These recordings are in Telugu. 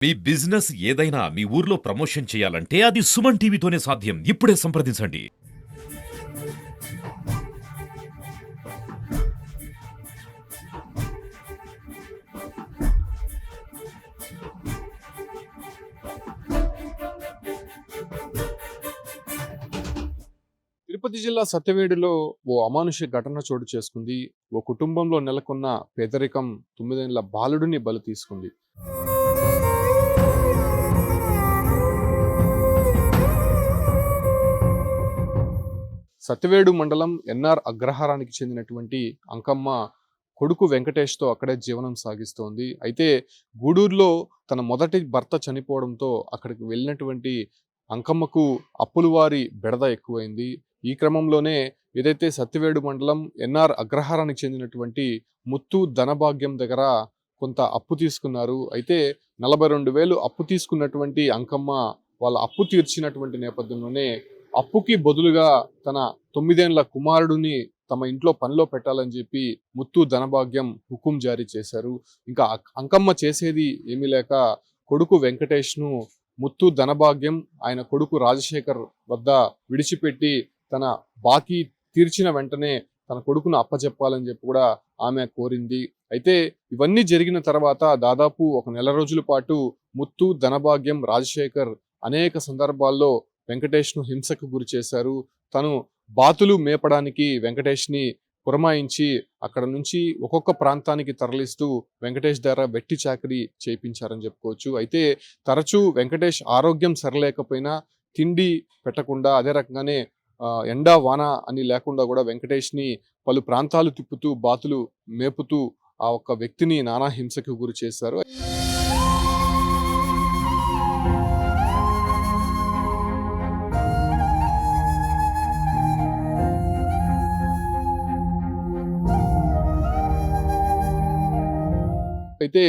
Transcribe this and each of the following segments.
మీ బిజినెస్ ఏదైనా మీ ఊర్లో ప్రమోషన్ చేయాలంటే అది సుమన్ టీవీతోనే సాధ్యం. ఇప్పుడే సంప్రదించండి. తిరుపతి జిల్లా సత్యవేడులో ఓ అమానుష్య ఘటన చోటు చేసుకుంది. ఓ కుటుంబంలో నెలకొన్న పేదరికం 9 ఏళ్ల బాలుడిని బలి తీసుకుంది. సత్యవేడు మండలం ఎన్ఆర్ అగ్రహారానికి చెందినటువంటి అంకమ్మ కొడుకు వెంకటేష్తో అక్కడే జీవనం సాగిస్తోంది. అయితే గూడూరులో తన మొదటి భర్త చనిపోవడంతో అక్కడికి వెళ్ళినటువంటి అంకమ్మకు అప్పులవారి బెడద ఎక్కువైంది. ఈ క్రమంలోనే ఏదైతే సత్యవేడు మండలం ఎన్ఆర్ అగ్రహారానికి చెందినటువంటి ముత్తు ధనభాగ్యం దగ్గర కొంత అప్పు తీసుకున్నారు. అయితే 42,000 అప్పు తీసుకున్నటువంటి అంకమ్మ వాళ్ళ అప్పు తీర్చినటువంటి నేపథ్యంలోనే అప్పుకి బదులుగా తన 9 ఏళ్ల కుమారుడిని తమ ఇంట్లో పనిలో పెట్టాలని చెప్పి ముత్తు ధనభాగ్యం హుకుం జారీ చేశారు. ఇంకా అంకమ్మ చేసేది ఏమీ లేక కొడుకు వెంకటేష్ను ముత్తు ధనభాగ్యం ఆయన కొడుకు రాజశేఖర్ వద్ద విడిచిపెట్టి తన బాకీ తీర్చిన వెంటనే తన కొడుకును అప్పచెప్పాలని చెప్పి కూడా ఆమె కోరింది. అయితే ఇవన్నీ జరిగిన తర్వాత దాదాపు ఒక నెల రోజుల పాటు ముత్తు ధనభాగ్యం రాజశేఖర్ అనేక సందర్భాల్లో వెంకటేష్ను హింసకు గురి చేశారు. తను బాతులు మేపడానికి వెంకటేష్ని పురమాయించి అక్కడ నుంచి ఒక్కొక్క ప్రాంతానికి తరలిస్తూ వెంకటేష్ ద్వారా వెట్టి చాకరీ చేయించారని చెప్పుకోవచ్చు. అయితే తరచూ వెంకటేష్ ఆరోగ్యం సరలేకపోయినా తిండి పెట్టకుండా అదే రకంగానే ఎండా వాన అని లేకుండా కూడా వెంకటేష్ని పలు ప్రాంతాలు తిప్పుతూ బాతులు మేపుతూ ఆ ఒక్క వ్యక్తిని నానా హింసకు గురి చేశారు. అయితే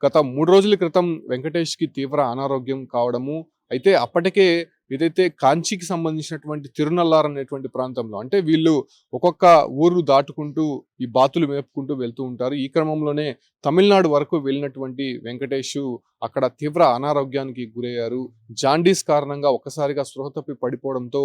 గత 3 రోజుల క్రితం వెంకటేష్కి తీవ్ర అనారోగ్యం కావడము, అయితే అప్పటికే ఏదైతే కాంచీకి సంబంధించినటువంటి తిరునల్లార్ అనేటువంటి ప్రాంతంలో అంటే వీళ్ళు ఒక్కొక్క ఊరు దాటుకుంటూ ఈ బాతులు మేపుకుంటూ వెళ్తూ ఉంటారు. ఈ క్రమంలోనే తమిళనాడు వరకు వెళ్ళినటువంటి వెంకటేష్ అక్కడ తీవ్ర అనారోగ్యానికి గురయ్యారు. జాండీస్ కారణంగా ఒక్కసారిగా స్పృహ తప్పి పడిపోవడంతో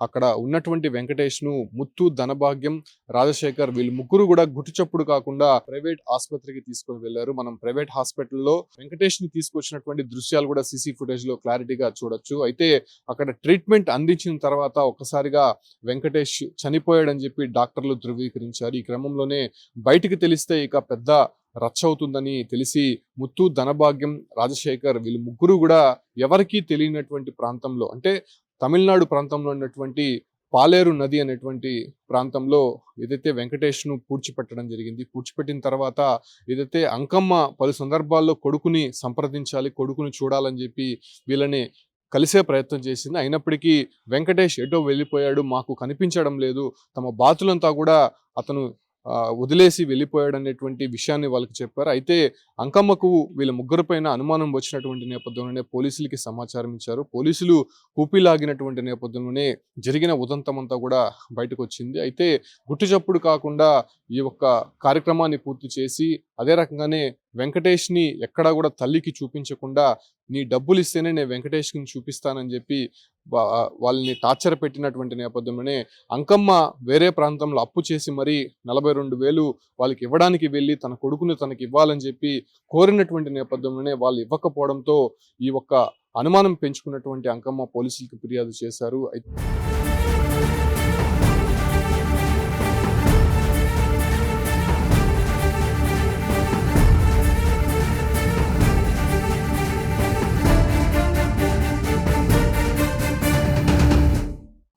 అక్కడ ఉన్నటువంటి వెంకటేష్ను ముత్తు ధనభాగ్యం రాజశేఖర్ వీళ్ళు ముగ్గురు కూడా గుట్టుచప్పుడు కాకుండా ప్రైవేట్ ఆసుపత్రికి తీసుకొని వెళ్లారు. మనం ప్రైవేట్ హాస్పిటల్లో వెంకటేష్ ని తీసుకొచ్చినటువంటి దృశ్యాలు కూడా సీసీ ఫుటేజ్ లో క్లారిటీగా చూడొచ్చు. అయితే అక్కడ ట్రీట్మెంట్ అందించిన తర్వాత ఒక్కసారిగా వెంకటేష్ చనిపోయాడని చెప్పి డాక్టర్లు ధృవీకరించారు. ఈ క్రమంలోనే బయటికి తెలిస్తే ఇక పెద్ద రచ్చ అవుతుందని తెలిసి ముత్తు ధనభాగ్యం రాజశేఖర్ వీళ్ళు ముగ్గురు కూడా ఎవరికీ తెలియనటువంటి ప్రాంతంలో అంటే తమిళనాడు ప్రాంతంలో ఉన్నటువంటి పాలేరు నది అనేటువంటి ప్రాంతంలో ఏదైతే వెంకటేష్ను పూడ్చిపెట్టడం జరిగింది. పూడ్చిపెట్టిన తర్వాత ఏదైతే అంకమ్మ పలు సందర్భాల్లో కొడుకుని సంప్రదించాలి, కొడుకుని చూడాలని చెప్పి వీళ్ళని కలిసే ప్రయత్నం చేసింది. అయినప్పటికీ వెంకటేష్ ఎటో వెళ్ళిపోయాడు, మాకు కనిపించడం లేదు, తమ బాతులంతా కూడా అతను వదిలేసి వెళ్ళిపోయాడు అనేటువంటి విషయాన్ని వాళ్ళకి చెప్పారు. అయితే అంకమ్మకు వీళ్ళ ముగ్గురు పైన అనుమానం వచ్చినటువంటి నేపథ్యంలోనే పోలీసులకి సమాచారం ఇచ్చారు. పోలీసులు కూపీలాగినటువంటి నేపథ్యంలోనే జరిగిన ఉదంతమంతా కూడా బయటకు వచ్చింది. అయితే గుట్టుచప్పుడు కాకుండా ఈ ఒక్క కార్యక్రమాన్ని పూర్తి చేసి అదే రకంగానే వెంకటేష్ని ఎక్కడా కూడా తల్లికి చూపించకుండా నీ డబ్బులు ఇస్తేనే నేను వెంకటేష్కి చూపిస్తానని చెప్పి వాళ్ళని టార్చర్ పెట్టినటువంటి నేపథ్యంలోనే అంకమ్మ వేరే ప్రాంతంలో అప్పు చేసి మరీ 42,000 వాళ్ళకి ఇవ్వడానికి వెళ్ళి తన కొడుకును తనకి ఇవ్వాలని చెప్పి కోరినటువంటి నేపథ్యంలోనే వాళ్ళు ఇవ్వకపోవడంతో ఈ ఒక్క అనుమానం పెంచుకున్నటువంటి అంకమ్మ పోలీసులకు ఫిర్యాదు చేశారు.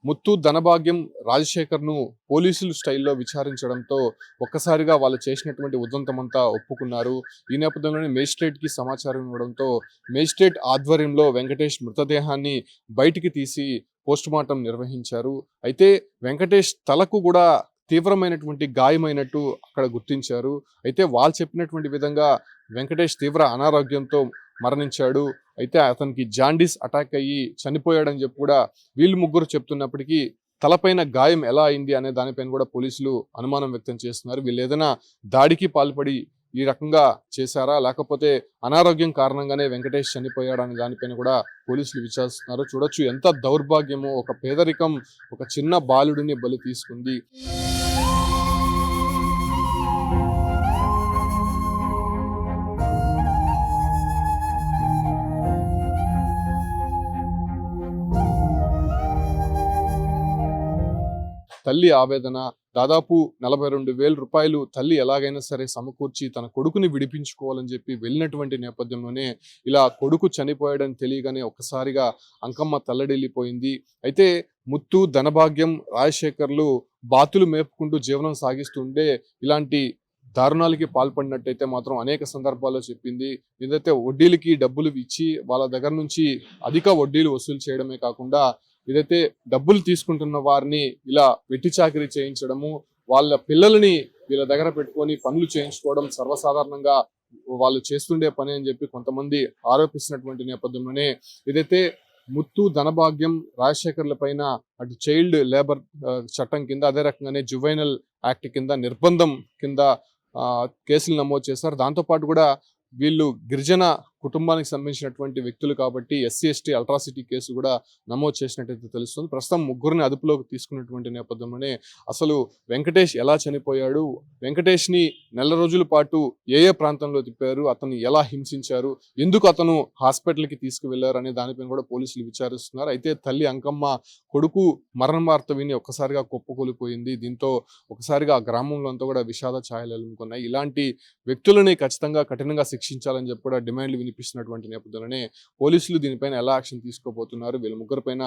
ముత్తు ధనభాగ్యం రాజశేఖర్ను పోలీసులు స్టైల్లో విచారించడంతో ఒక్కసారిగా వాళ్ళు చేసినటువంటి ఉదంతమంతా ఒప్పుకున్నారు. ఈ నేపథ్యంలోనే మేజిస్ట్రేట్కి సమాచారం ఇవ్వడంతో మేజిస్ట్రేట్ ఆధ్వర్యంలో వెంకటేష్ మృతదేహాన్ని బయటికి తీసి పోస్టుమార్టం నిర్వహించారు. అయితే వెంకటేష్ తలకు కూడా తీవ్రమైనటువంటి గాయమైనట్టు అక్కడ గుర్తించారు. అయితే వాళ్ళు చెప్పినటువంటి విధంగా వెంకటేష్ తీవ్ర అనారోగ్యంతో మరణించాడు. అయితే అతనికి జాండీస్ అటాక్ అయ్యి చనిపోయాడని చెప్పి కూడా వీళ్ళు ముగ్గురు చెప్తున్నప్పటికీ తలపైన గాయం ఎలా అయింది అనే దానిపైన కూడా పోలీసులు అనుమానం వ్యక్తం చేస్తున్నారు. వీళ్ళు ఏదైనా దాడికి పాల్పడి ఈ రకంగా చేశారా, లేకపోతే అనారోగ్యం కారణంగానే వెంకటేష్ చనిపోయాడని దానిపైన కూడా పోలీసులు విచారిస్తున్నారు. చూడొచ్చు ఎంత దౌర్భాగ్యమో, ఒక పేదరికం ఒక చిన్న బాలుడిని బలి తీసుకుంది. తల్లి ఆవేదన, దాదాపు 42,000 రూపాయలు తల్లి ఎలాగైనా సరే సమకూర్చి తన కొడుకుని విడిపించుకోవాలని చెప్పి వెళ్ళినటువంటి నేపథ్యంలోనే ఇలా కొడుకు చనిపోయాడని తెలియగానే ఒక్కసారిగా అంకమ్మ తల్లడిల్లిపోయింది. అయితే ముత్తు, ధనభాగ్యం, రాజశేఖర్లు బాతులు మేపుకుంటూ జీవనం సాగిస్తుంటే ఇలాంటి దారుణాలకి పాల్పడినట్టయితే మాత్రం అనేక సందర్భాల్లో చెప్పింది. ఏదైతే వడ్డీలకి డబ్బులు ఇచ్చి వాళ్ళ దగ్గర నుంచి అధిక వడ్డీలు వసూలు చేయడమే కాకుండా ఏదైతే డబ్బులు తీసుకుంటున్న వారిని ఇలా వెట్టి చాకిరీ చేయించడము, వాళ్ళ పిల్లలని వీళ్ళ దగ్గర పెట్టుకొని పనులు చేయించుకోవడం సర్వసాధారణంగా వాళ్ళు చేస్తుండే పని అని చెప్పి కొంతమంది ఆరోపిస్తున్నటువంటి నేపథ్యంలోనే ఏదైతే ముత్తు, ధనభాగ్యం, రాజశేఖర్ల పైన అటు చైల్డ్ లేబర్ చట్టం కింద, అదే రకంగానే జువైనల్ యాక్ట్ కింద, నిర్బంధం కింద కేసులు నమోదు చేశారు. దాంతోపాటు కూడా వీళ్ళు గిరిజన కుటుంబానికి సంబంధించినటువంటి వ్యక్తులు కాబట్టి ఎస్సీ ఎస్టీ అల్ట్రాసిటీ కేసు కూడా నమోదు చేసినట్టయితే తెలుస్తుంది. ప్రస్తుతం ముగ్గురిని అదుపులోకి తీసుకున్నటువంటి నేపథ్యంలోనే అసలు వెంకటేష్ ఎలా చనిపోయాడు, వెంకటేష్ని నెల రోజుల పాటు ఏ ప్రాంతంలో తిప్పారు, అతన్ని ఎలా హింసించారు, ఎందుకు అతను హాస్పిటల్కి తీసుకువెళ్లారు అనే దానిపైన కూడా పోలీసులు విచారిస్తున్నారు. అయితే తల్లి అంకమ్మ కొడుకు మరణ వార్త విని ఒక్కసారిగా కుప్పకూలిపోయింది. దీంతో ఒకసారిగా ఆ గ్రామంలో అంతా కూడా విషాద ఛాయలు ఎలుముకున్నాయి. ఇలాంటి వ్యక్తులని ఖచ్చితంగా కఠినంగా శిక్షించాలని చెప్పి కూడా డిమాండ్లు వినిపిస్తున్నటువంటి నేపథ్యంలోనే పోలీసులు దీనిపైన ఎలా యాక్షన్ తీసుకోబోతున్నారు, వీళ్ళ ముగ్గురు పైన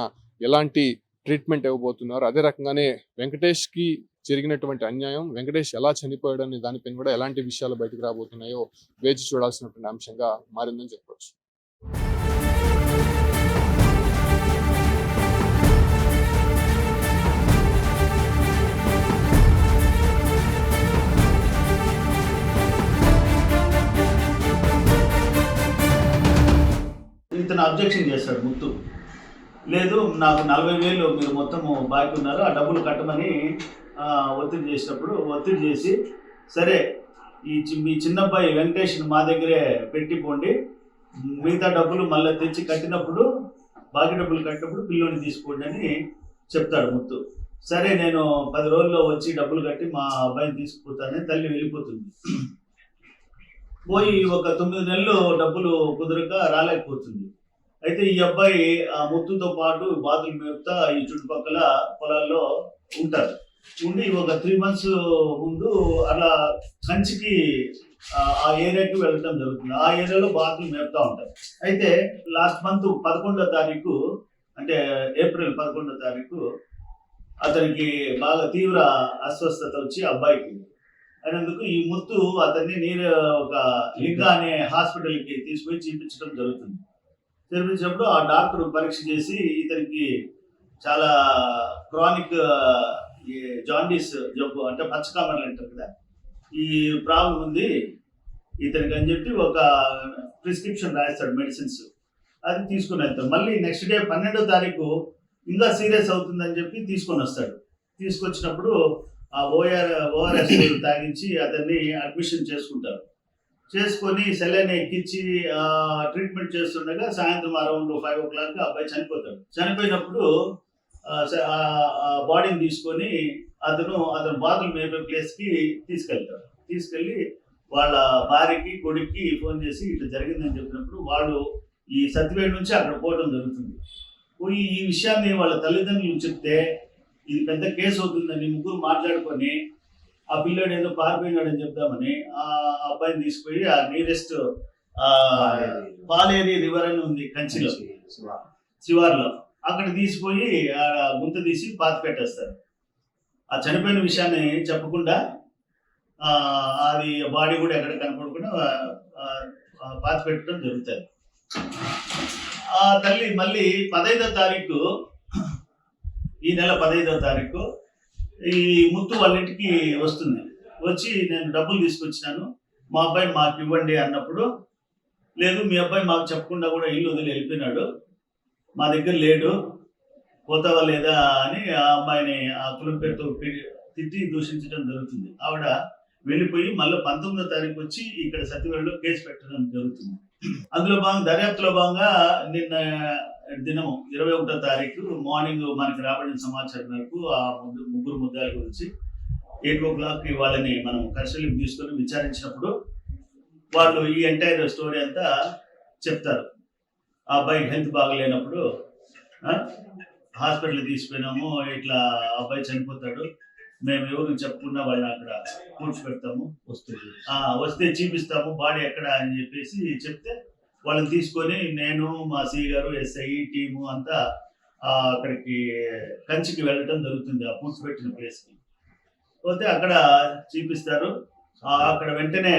ఎలాంటి ట్రీట్మెంట్ ఇవ్వబోతున్నారు, అదే రకంగానే వెంకటేష్ కి జరిగినటువంటి అన్యాయం, వెంకటేష్ ఎలా చనిపోయాడు అనే దానిపైన కూడా ఎలాంటి విషయాలు బయటకు రాబోతున్నాయో వేచి చూడాల్సినటువంటి అంశంగా మారిందని చెప్పవచ్చు. ఇతను అబ్జెక్షన్ చేస్తాడు ముత్తు. లేదు, నాకు 40,000 మీరు మొత్తము బాకీ ఉన్నారు, ఆ డబ్బులు కట్టమని ఒత్తిడి చేసినప్పుడు ఒత్తిడి చేసి, సరే మీ చిన్నబ్బాయి వెంకటేష్ని మా దగ్గరే పెట్టిపోండి, మిగతా డబ్బులు మళ్ళీ తెచ్చి కట్టినప్పుడు, బాకీ డబ్బులు కట్టినప్పుడు పిల్లోని తీసుకోండి అని చెప్తాడు ముత్తు. సరే నేను 10 రోజుల్లో వచ్చి డబ్బులు కట్టి మా అబ్బాయిని తీసుకుపోతానని తల్లి వెళ్ళిపోతుంది. పోయి ఒక 9 నెలలు డబ్బులు కుదరక రాలేకపోతుంది. అయితే ఈ అబ్బాయి ఆ ముత్తుతో పాటు బాతులు మేపుతా ఈ చుట్టుపక్కల పొలాల్లో ఉంటారు. ఉండి ఒక 3 months ముందు అలా కంచికి ఆ ఏరియాకి వెళ్ళటం జరుగుతుంది. ఆ ఏరియాలో బాతులు మేపుతా ఉంటారు. అయితే లాస్ట్ మంత్ 11వ తారీఖు, అంటే ఏప్రిల్ 11వ తారీఖు అతనికి బాగా తీవ్ర అస్వస్థత వచ్చి అబ్బాయికి అయినందుకు ఈ ముత్తు అతన్ని ఒక లింగా అనే హాస్పిటల్కి తీసుకొని చూపించడం జరుగుతుంది. చేపించినప్పుడు ఆ డాక్టర్ పరీక్ష చేసి ఇతనికి చాలా క్రానిక్ జాండీస్ జబ్బు, అంటే పచ్చకామర్లు అంటారు కదా, ఈ ప్రాబ్లం ఉంది ఇతనికి అని చెప్పి ఒక ప్రిస్క్రిప్షన్ రాస్తాడు, మెడిసిన్స్. అది తీసుకుని వెళ్తాడు. మళ్ళీ నెక్స్ట్ డే 12వ తారీఖు ఇంకా సీరియస్ అవుతుందని చెప్పి తీసుకొని వస్తాడు. తీసుకొచ్చినప్పుడు ఆ ఓఆర్ఎస్ తాగించి అతన్ని అడ్మిషన్ చేసుకుంటారు. చేసుకొని సెలైన్ ఎక్కించి ట్రీట్మెంట్ చేస్తుండగా సాయంత్రం అరౌండ్ 5 o'clock అబ్బాయి చనిపోతాడు. చనిపోయినప్పుడు బాడీని తీసుకొని అతను బాతులు మేపే ప్లేస్కి తీసుకెళ్తాడు. తీసుకెళ్ళి వాళ్ళ భార్యకి కొడుక్కి ఫోన్ చేసి ఇట్లా జరిగిందని చెప్పినప్పుడు వాళ్ళు ఈ సత్యవేడు నుంచి అక్కడ పోవడం జరుగుతుంది. పోయి ఈ విషయాన్ని వాళ్ళ తల్లిదండ్రులు చెప్తే ఇది పెద్ద కేసు అవుతుందని ముగ్గురు మాట్లాడుకొని ఆ పిల్లోడు ఏదో పారిపోయినాడని చెప్దామని ఆ అబ్బాయిని తీసుకుపోయి ఆ నియరెస్ట్ పాలేరి రివర్ అని ఉంది కంచిలో, శివార్లో, అక్కడ తీసిపోయి ఆ గుంత తీసి పాతి పెట్టేస్తారు. ఆ చనిపోయిన విషయాన్ని చెప్పకుండా అది బాడీ కూడా ఎక్కడ కనపడకుండా పాతి పెట్టడం జరుగుతుంది. ఆ తల్లి మళ్ళీ 15వ తారీఖు, ఈ నెల 15వ తారీఖు ఈ ముత్తు వాళ్ళ ఇంటికి వస్తుంది. వచ్చి నేను డబ్బులు తీసుకొచ్చినాను, మా అబ్బాయిని మాకు ఇవ్వండి అన్నప్పుడు, లేదు మీ అబ్బాయి మాకు చెప్పకుండా కూడా ఇల్లు వదిలి వెళ్ళిపోయినాడు, మా దగ్గర లేడు, పోతావా లేదా అని ఆ అమ్మాయిని ఆ కులం పేరుతో తిట్టి దూషించడం జరుగుతుంది. ఆవిడ వెళ్ళిపోయి మళ్ళీ 19వ తారీఖు వచ్చి ఇక్కడ సత్యవేడలో కేసు పెట్టడం జరుగుతుంది. అందులో భాగంగా దర్యాప్తులో భాగంగా నిన్న దినం 21వ తారీఖు మార్నింగ్ మనకి రాబడిన సమాచారం మేరకు ఆ ముగ్గురు ముద్దాయిల గురించి 8 o'clock వాళ్ళని మనం కస్టడీకి తీసుకొని విచారించినప్పుడు వాళ్ళు ఈ ఎంటైర్ స్టోరీ అంతా చెప్తారు. ఆ అబ్బాయి హెల్త్ బాగలేనప్పుడు హాస్పిటల్ తీసుకుపోయినాము, ఇట్లా అబ్బాయి చనిపోతాడు, మేము ఎవరు చెప్పకుండా వాళ్ళని అక్కడ కూర్చోబెడతాము, వస్తే చూపిస్తాము బాడీ ఎక్కడ అని చెప్పేసి చెప్తే వాళ్ళని తీసుకొని నేను మా సిఐ గారు ఎస్ఐ టీము అంతా అక్కడికి కంచికి వెళ్ళటం జరుగుతుంది, ఆ పూడ్చిపెట్టిన ప్లేస్కి. పోతే అక్కడ చూపిస్తారు. అక్కడ వెంటనే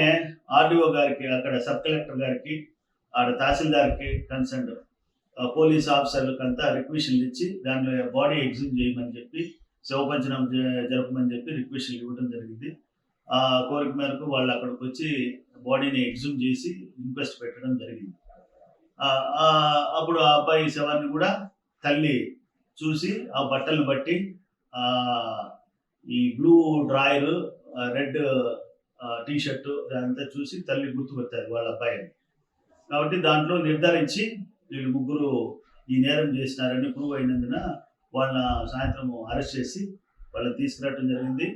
ఆర్డీఓ గారికి, అక్కడ సబ్ కలెక్టర్ గారికి, ఆడ తహసీల్దార్కి, కన్సర్న్ పోలీస్ ఆఫీసర్లకు అంతా రిక్వెషన్లు ఇచ్చి దాంట్లో బాడీ ఎగ్జిమ్ చేయమని చెప్పి, శవపంచనం జరపమని చెప్పి రిక్వెషన్లు ఇవ్వడం జరిగింది. ఆ కోరిక మేరకు వాళ్ళు అక్కడికి వచ్చి బాడీని ఎగ్జిమ్ చేసి ఇంక్వెస్ట్ పెట్టడం జరిగింది. అప్పుడు ఆ అబ్బాయి శవాన్ని కూడా తల్లి చూసి ఆ బట్టలను బట్టి ఈ blue drawer, red T shirt అదంతా చూసి తల్లి గుర్తుపెట్టారు వాళ్ళ అబ్బాయిని. కాబట్టి దాంట్లో నిర్ధారించి వీళ్ళు ముగ్గురు ఈ నేరం చేసినారని ప్రూవ్ అయినందున వాళ్ళ సాయంత్రం అరెస్ట్ చేసి వాళ్ళని తీసుకురావడం జరిగింది.